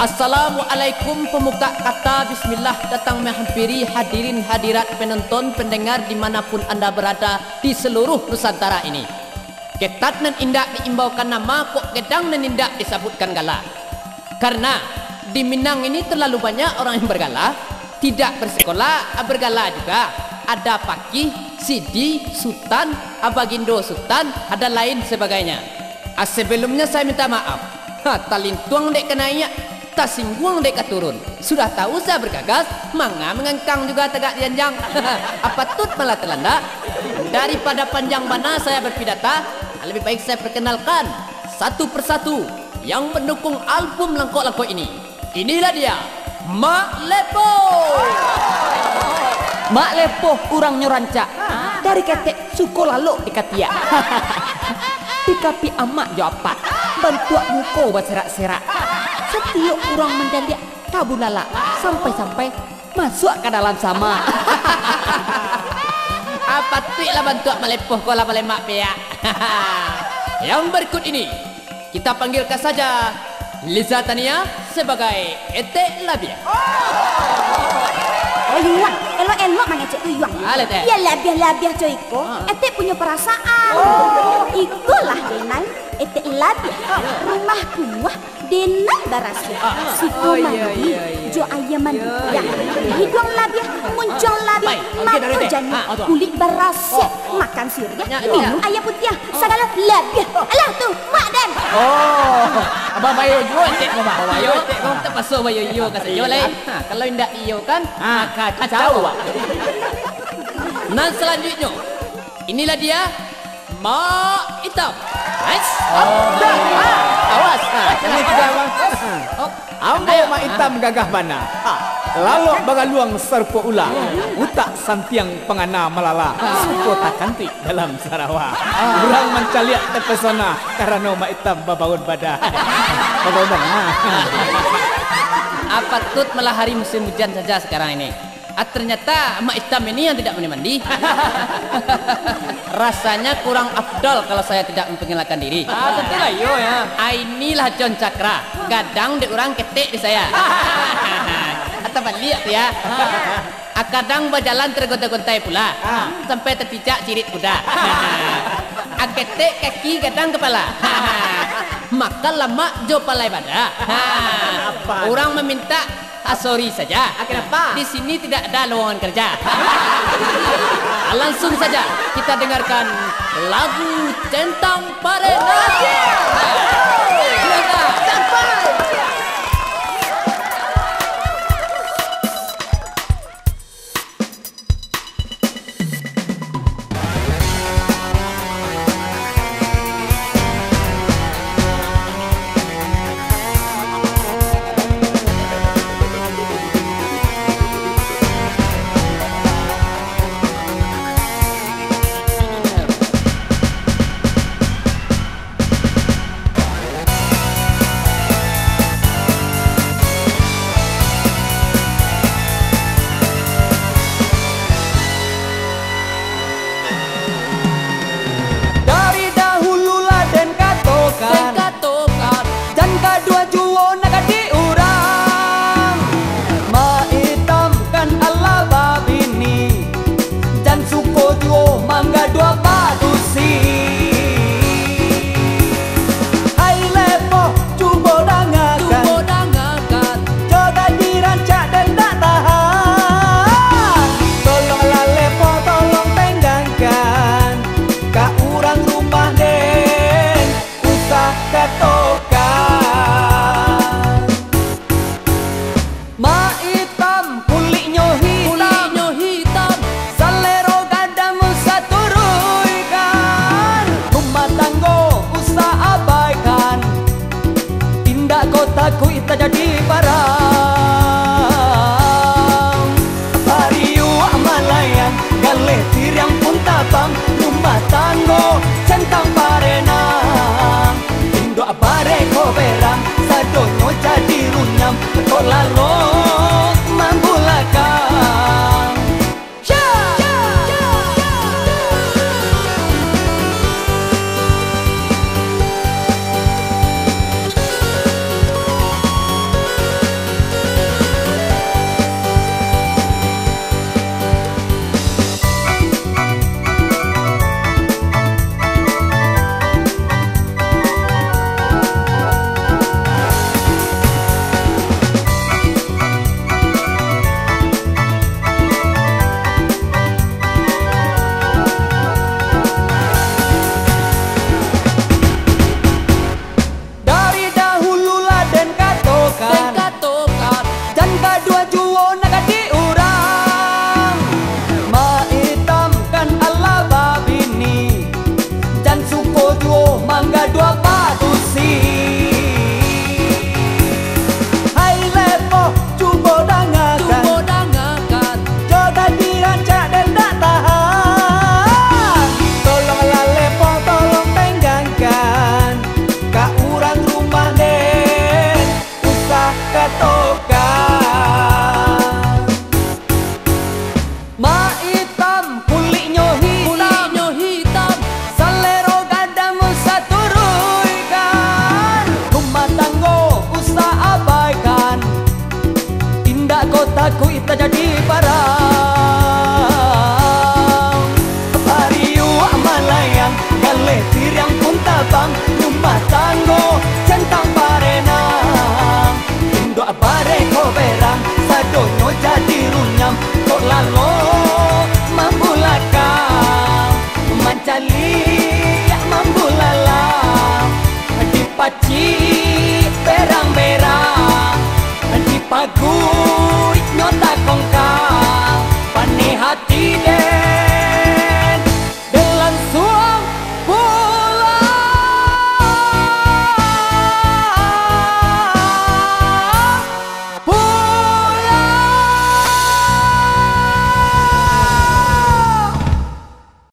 Assalamualaikum pemuka kata bismillah datang menghampiri hadirin hadirat penonton pendengar dimanapun anda berada di seluruh Nusantara ini. Ketat dan indah diimbaukan nama, kok gedang dan indah disebutkan gala. Karena di Minang ini terlalu banyak orang yang bergala, tidak bersekolah, bergala juga. Ada Pakih, Sidi, Sultan, Abagindo Sultan, ada lain sebagainya. Sebelumnya saya minta maaf. Talintuang dek kenainya, tak singgung dek turun. Sudah tahu saya bergagas, manga mengengkang juga tegak janjang. Apa tut malah terlanda? Daripada panjang bana saya berpidata, lebih baik saya perkenalkan satu persatu yang mendukung album Langkok-Langkok ini. Inilah dia, Mak Lepo. Mak Lepo kurang nyoranca dari ketek suko lalu di katia. Dikapi amak jawapat bantuak muko berserak-serak. Setiap orang mendadak kabulala sampai-sampai masuk ke dalam sama. Apa tuh lah bantuak melepoh kola melemak pea. Yang berikut ini kita panggilkan saja Liza Tania sebagai Ete Labia. Oh Yuang, elok-elok mengecek tu Yuang. Ya labiah-labiah coy ko. Ete punya perasaan. Ikulah denai Ete labiah. Rumah kuah denai barasia. Siku mandi, jo ayam mandi. Ya, hidung labiah, muncul labiah, mata jani, kulit barasia, makan sirih, minum ayam putih, segala labiah. Alah tu, mak dan. Oh, abang bayo yo tek mama. Bayo tek mama tak pasal bayo yo kata yo lain. Kalau indak iyo kan, kacau. Nah selanjutnya, inilah dia Mak Hitam. Nice. Awas. Ini juga bang. Ambo Mak Hitam gagah mana? Lalu bagaluang serpo ulang. Utak santiang pengana melala. Suko tak cantik dalam Sarawak. Orang mencaliak terpesona karena Mak Hitam babangun badan. Babangun badan. Apa tut malah hari musim hujan saja sekarang ini. Ternyata Mak Hitam ini yang tidak mandi. Rasanya kurang afdol kalau saya tidak memperkenalkan diri. Tentulah yo ya. Inilah John Cakra. Kadang di orang ketek di saya. Atau balik ya. Kadang berjalan tergonta-gontai pula. Sampai terpijak cirit kuda. Ketek kaki kadang kepala. Maka lama jo palai badan. Orang meminta sorry saja. Kenapa? Di sini tidak ada lowongan kerja. Langsung saja kita dengarkan lagu Centang Parena. Kotaku ita jadi para